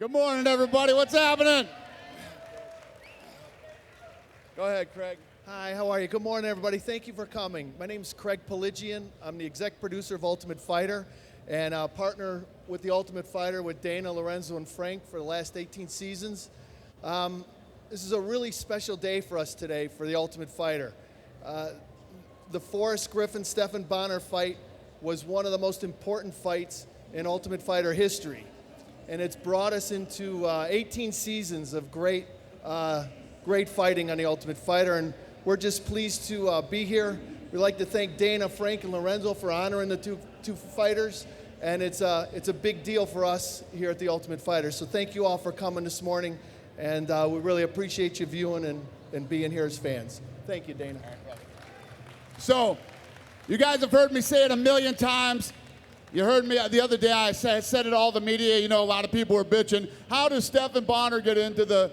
Good morning, everybody. What's happening? Go ahead, Craig. Hi, how are you? Good morning, everybody. Thank you for coming. My name is Craig Pelagian. I'm the exec producer of Ultimate Fighter and partner with the Ultimate Fighter with Dana, Lorenzo, and Frank for the last 18 seasons. This is a really special day for us today for the Ultimate Fighter. The Forrest, Griffin, Stephan, Bonnar fight was one of the most important fights in Ultimate Fighter history. And it's brought us into 18 seasons of great fighting on the Ultimate Fighter, and we're just pleased to be here. We'd like to thank Dana, Frank, and Lorenzo for honoring the two fighters, and it's a big deal for us here at the Ultimate Fighter. So thank you all for coming this morning, and we really appreciate you viewing and being here as fans. Thank you, Dana. So, you guys have heard me say it a million times. You heard me the other day, I said it to all the media. You know, a lot of people were bitching. How does Stephan Bonnar get into the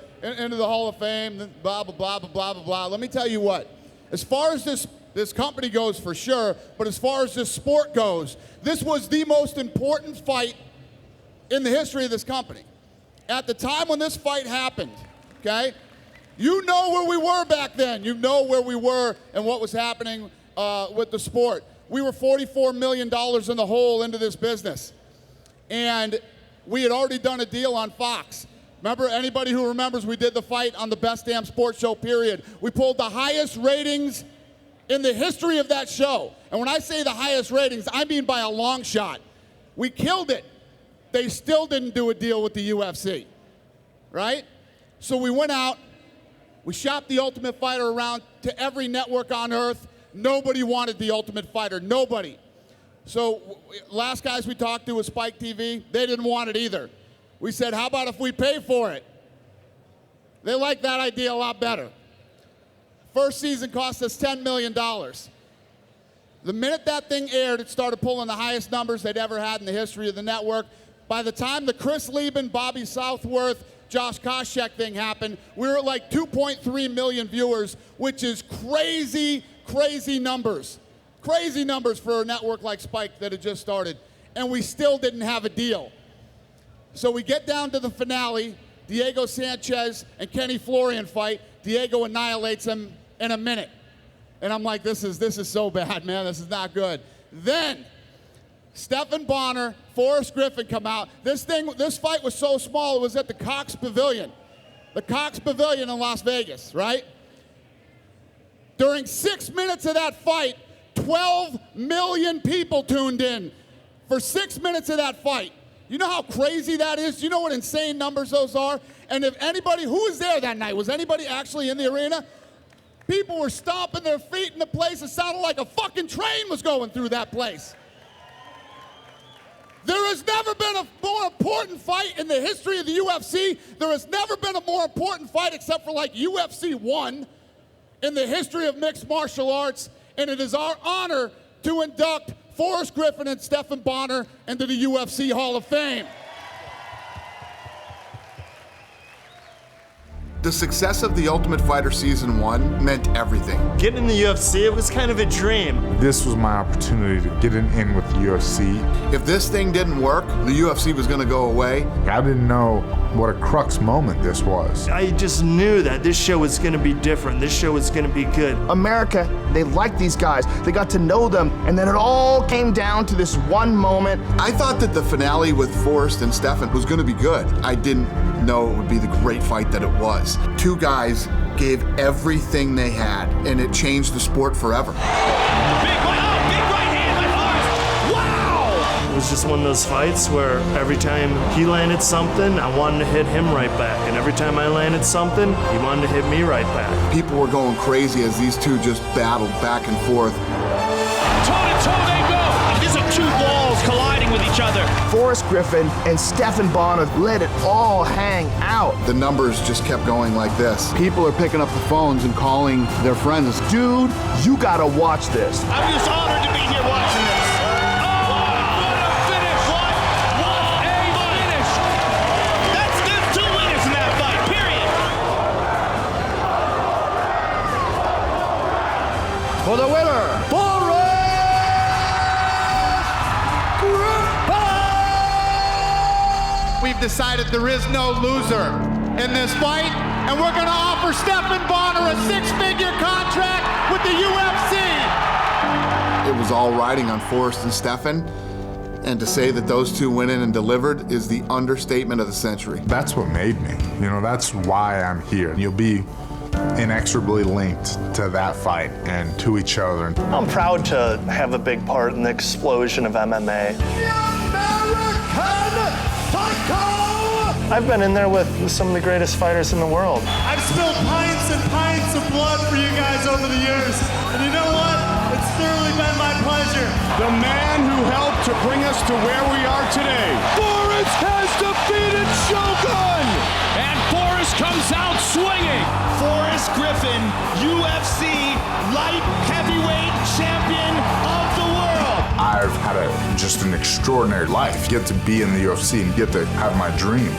Hall of Fame? Blah, blah, blah, blah, blah, blah, blah. Let me tell you what. As far as this company goes, for sure, but as far as this sport goes, this was the most important fight in the history of this company. At the time when this fight happened, okay, you know where we were back then. You know where we were and what was happening with the sport. We were $44 million in the hole into this business. And we had already done a deal on Fox. Remember, anybody who remembers, we did the fight on the Best Damn Sports Show, period. We pulled the highest ratings in the history of that show. And when I say the highest ratings, I mean by a long shot. We killed it. They still didn't do a deal with the UFC, right? So we went out, we shopped the Ultimate Fighter around to every network on earth. Nobody wanted the Ultimate Fighter, nobody. So last guys we talked to was Spike TV. They didn't want it either. We said, how about if we pay for it? They liked that idea a lot better. First season cost us $10 million. The minute that thing aired, it started pulling the highest numbers they'd ever had in the history of the network. By the time the Chris Lieben, Bobby Southworth, Josh Koscheck thing happened, we were at like 2.3 million viewers, which is crazy numbers. Crazy numbers for a network like Spike that had just started. And we still didn't have a deal. So we get down to the finale, Diego Sanchez and Kenny Florian fight. Diego annihilates him in a minute. And I'm like, this is so bad, man. This is not good. Then Stephan Bonnar, Forrest Griffin come out. This fight was so small, it was at the Cox Pavilion. The Cox Pavilion in Las Vegas, right? During 6 minutes of that fight, 12 million people tuned in for 6 minutes of that fight. You know how crazy that is? You know what insane numbers those are? And if anybody, who was there that night? Was anybody actually in the arena? People were stomping their feet in the place. It sounded like a fucking train was going through that place. There has never been a more important fight in the history of the UFC. There has never been a more important fight except for like UFC 1 in the history of mixed martial arts, and it is our honor to induct Forrest Griffin and Stephan Bonnar into the UFC Hall of Fame. The success of The Ultimate Fighter Season 1 meant everything. Getting in the UFC, it was kind of a dream. This was my opportunity to get in with the UFC. If this thing didn't work, the UFC was going to go away. I didn't know what a crux moment this was. I just knew that this show was going to be different. This show was going to be good. America, they liked these guys. They got to know them, and then it all came down to this one moment. I thought that the finale with Forrest and Stephan was going to be good. I didn't know it would be the great fight that it was. Two guys gave everything they had, and it changed the sport forever. Big right hand by Forrest. Wow! It was just one of those fights where every time he landed something, I wanted to hit him right back. And every time I landed something, he wanted to hit me right back. People were going crazy as these two just battled back and forth. Toe-to-toe they go. These are two walls colliding with each other. Forrest Griffin and Stephan Bonnar let it all hang out. The numbers just kept going like this. People are picking up the phones and calling their friends. Dude, you gotta watch this. I'm just honored to be here watching this. Oh, what a finish! What a finish! There's two winners in that fight, period. For the winner, Forrest Griffin! We've decided there is no loser in this fight, and we're gonna offer Stephan Bonnar a 6-figure contract with the UFC. It was all riding on Forrest and Stephan, and to say that those two went in and delivered is the understatement of the century. That's what made me. You know, that's why I'm here. You'll be inexorably linked to that fight and to each other. I'm proud to have a big part in the explosion of MMA. I've been in there with some of the greatest fighters in the world. I've spilled pints and pints of blood for you guys over the years, and you know what? It's thoroughly been my pleasure. The man who helped to bring us to where we are today. Forrest has defeated Shogun! And Forrest comes out swinging. Forrest Griffin, UFC light heavyweight champion of the world. I've had just an extraordinary life. Get to be in the UFC and get to have my dream.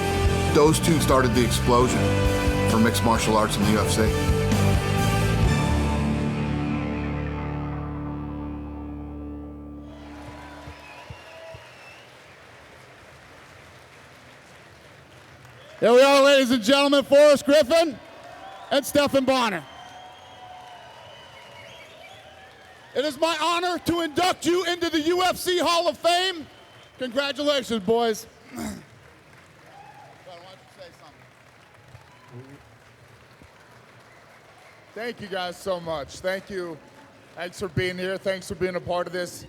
Those two started the explosion for mixed martial arts in the UFC. Here we are, ladies and gentlemen, Forrest Griffin and Stephan Bonnar. It is my honor to induct you into the UFC Hall of Fame. Congratulations, boys. Why don't you say something? Thank you guys so much. Thank you. Thanks for being here. Thanks for being a part of this.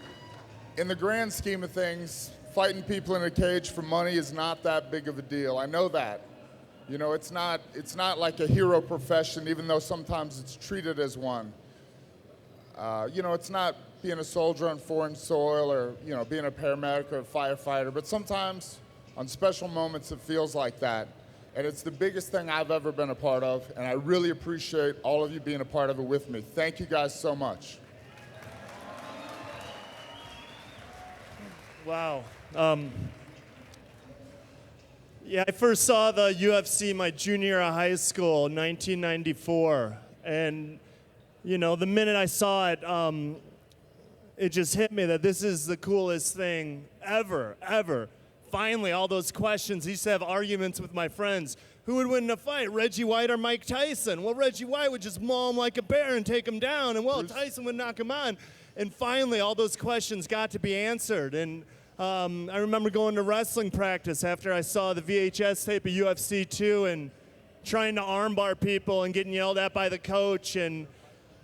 In the grand scheme of things, fighting people in a cage for money is not that big of a deal. I know that. You know, it's not like a hero profession, even though sometimes it's treated as one. You know, it's not being a soldier on foreign soil or, you know, being a paramedic or a firefighter, but sometimes on special moments it feels like that. And it's the biggest thing I've ever been a part of, and I really appreciate all of you being a part of it with me. Thank you guys so much. Wow. Yeah, I first saw the UFC my junior year of high school in 1994. And, you know, the minute I saw it, it just hit me that this is the coolest thing ever, ever. Finally, all those questions. I used to have arguments with my friends. Who would win in a fight, Reggie White or Mike Tyson? Well, Reggie White would just maul him like a bear and take him down. And, well, Tyson would knock him on. And finally, all those questions got to be answered. And I remember going to wrestling practice after I saw the VHS tape of UFC 2 and trying to armbar people and getting yelled at by the coach. And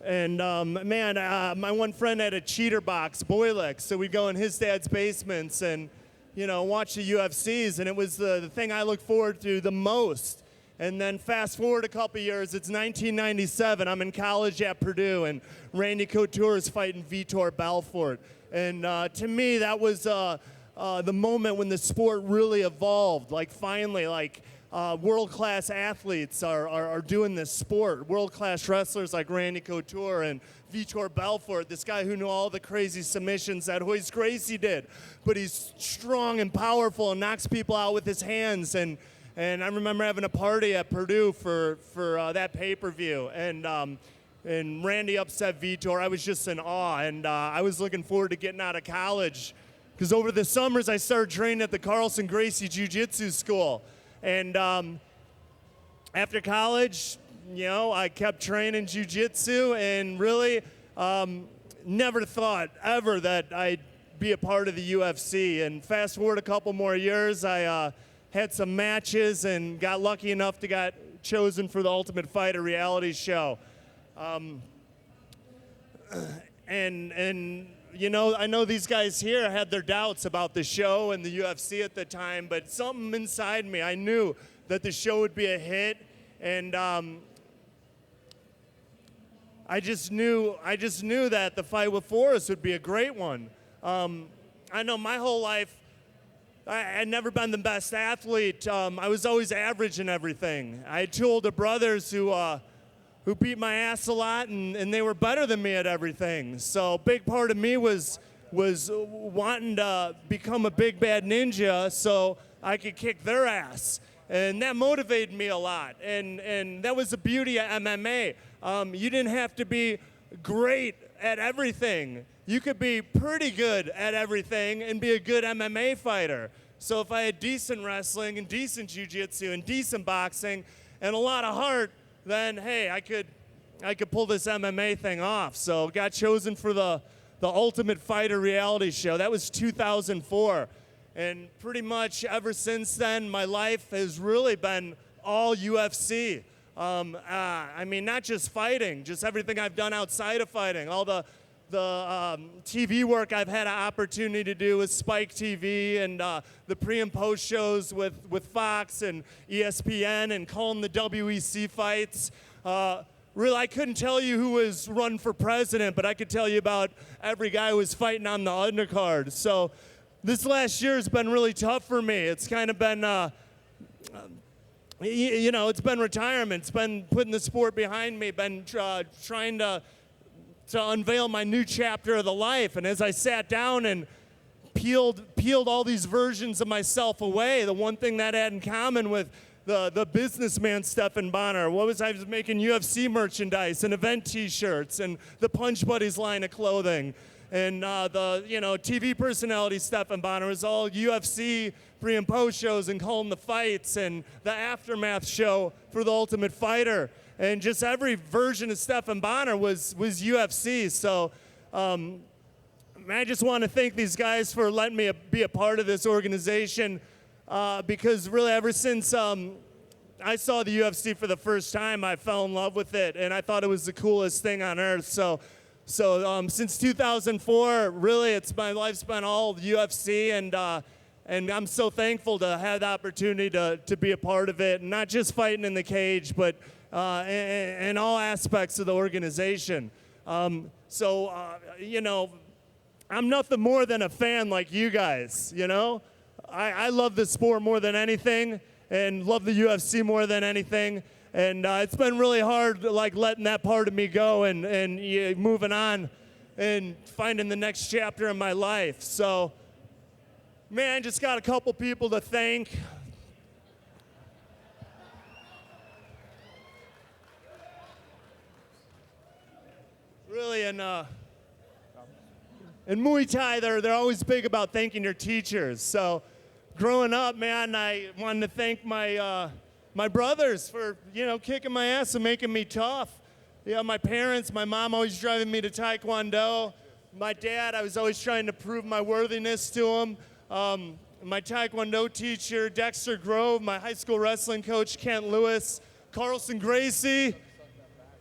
my one friend had a cheater box, Boilex, so we'd go in his dad's basements and, you know, watch the UFCs, and it was the thing I look forward to the most. And then fast forward a couple years, it's 1997. I'm in college at Purdue, and Randy Couture is fighting Vitor Belfort. And to me, that was the moment when the sport really evolved. Like, finally, like, world-class athletes are doing this sport. World-class wrestlers like Randy Couture and Vitor Belfort, this guy who knew all the crazy submissions that Royce Gracie did. But he's strong and powerful and knocks people out with his hands. And I remember having a party at Purdue for that pay-per-view. And Randy upset Vitor. I was just in awe. And I was looking forward to getting out of college. Because over the summers, I started training at the Carlson Gracie Jiu-Jitsu School. And after college, you know, I kept training jiu-jitsu and really never thought ever that I'd be a part of the UFC. And fast forward a couple more years, I had some matches and got lucky enough to get chosen for the Ultimate Fighter reality show. And you know, I know these guys here had their doubts about the show and the UFC at the time, but something inside me, I knew that the show would be a hit, and I just knew that the fight with Forrest would be a great one. I know my whole life, I had never been the best athlete. I was always average in everything. I had two older brothers who beat my ass a lot, and they were better than me at everything. So a big part of me was wanting to become a big bad ninja so I could kick their ass. And that motivated me a lot. And that was the beauty of MMA. You didn't have to be great at everything. You could be pretty good at everything and be a good MMA fighter. So if I had decent wrestling and decent jiu-jitsu and decent boxing and a lot of heart, then hey, I could pull this MMA thing off. So got chosen for the Ultimate Fighter reality show. That was 2004. And pretty much ever since then, my life has really been all UFC. I mean, not just fighting, just everything I've done outside of fighting. All the TV work I've had an opportunity to do with Spike TV and the pre and post shows with Fox and ESPN and calling the WEC fights. Really, I couldn't tell you who was running for president, but I could tell you about every guy who was fighting on the undercard. So this last year has been really tough for me. It's kind of been, it's been retirement. It's been putting the sport behind me, been trying to unveil my new chapter of the life. And as I sat down and peeled all these versions of myself away, the one thing that I had in common with the businessman Stephan Bonnar I was making UFC merchandise and event T-shirts and the Punch Buddies line of clothing. And the TV personality Stephan Bonnar was all UFC pre and post shows and calling the fights and the aftermath show for the Ultimate Fighter. And just every version of Stephan Bonnar was UFC. So I just want to thank these guys for letting me be a part of this organization because really ever since I saw the UFC for the first time, I fell in love with it, and I thought it was the coolest thing on earth. So since 2004, really, my life's been all UFC, and I'm so thankful to have the opportunity to be a part of it, and not just fighting in the cage, but in all aspects of the organization. I'm nothing more than a fan like you guys, I love this sport more than anything and love the UFC more than anything. And it's been really hard, letting that part of me go and moving on and finding the next chapter in my life. So, man, just got a couple people to thank. Really, in Muay Thai, they're always big about thanking your teachers. So, growing up, man, I wanted to thank my brothers for, kicking my ass and making me tough. My parents, my mom always driving me to Taekwondo. My dad, I was always trying to prove my worthiness to him. My Taekwondo teacher, Dexter Grove, my high school wrestling coach, Kent Lewis, Carlson Gracie,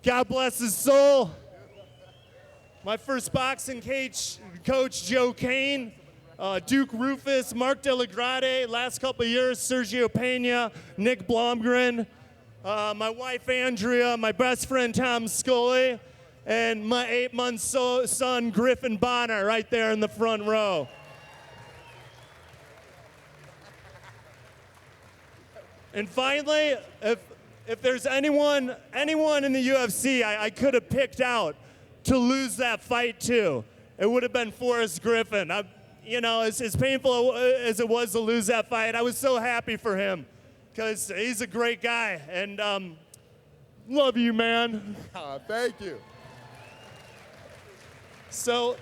God bless his soul. My first boxing coach, Joe Kane, Duke Rufus, Mark Delagrade, last couple of years, Sergio Pena, Nick Blomgren, my wife Andrea, my best friend Tom Scully, and my 8-month son Griffin Bonnar right there in the front row. And finally, if there's anyone in the UFC I could have picked out to lose that fight to, it would have been Forrest Griffin. As painful as it was to lose that fight, I was so happy for him because he's a great guy. And love you, man. Thank you. So,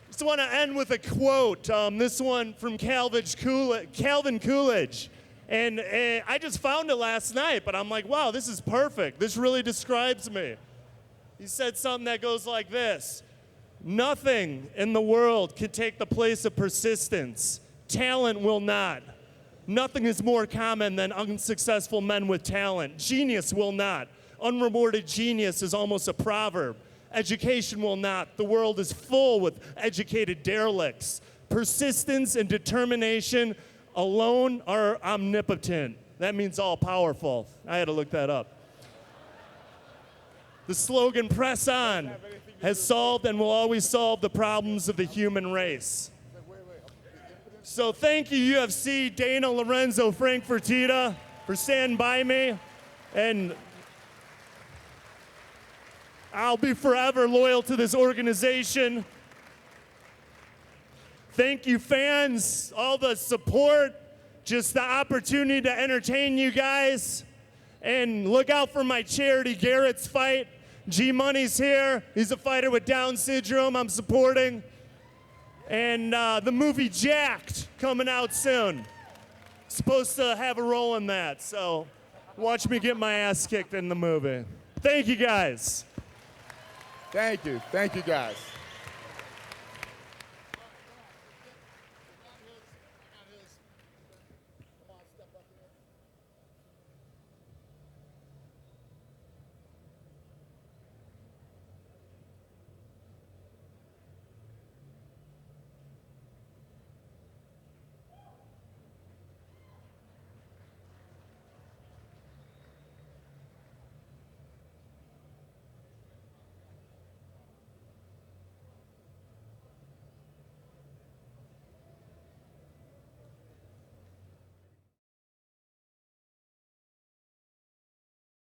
just want to end with a quote. This one from Calvin Coolidge. And I just found it last night, but I'm like, wow, this is perfect. This really describes me. He said something that goes like this. Nothing in the world can take the place of persistence. Talent will not. Nothing is more common than unsuccessful men with talent. Genius will not. Unrewarded genius is almost a proverb. Education will not. The world is full with educated derelicts. Persistence and determination alone are omnipotent. That means all powerful. I had to look that up. The slogan, "Press on," has solved and will always solve the problems of the human race. So thank you, UFC, Dana, Lorenzo, Frank Fertitta, for standing by me. And I'll be forever loyal to this organization. Thank you, fans, all the support, just the opportunity to entertain you guys. And look out for my charity, Garrett's Fight. G-Money's here. He's a fighter with Down syndrome I'm supporting. And the movie Jacked coming out soon. Supposed to have a role in that, so watch me get my ass kicked in the movie. Thank you, guys. Thank you. Thank you, guys.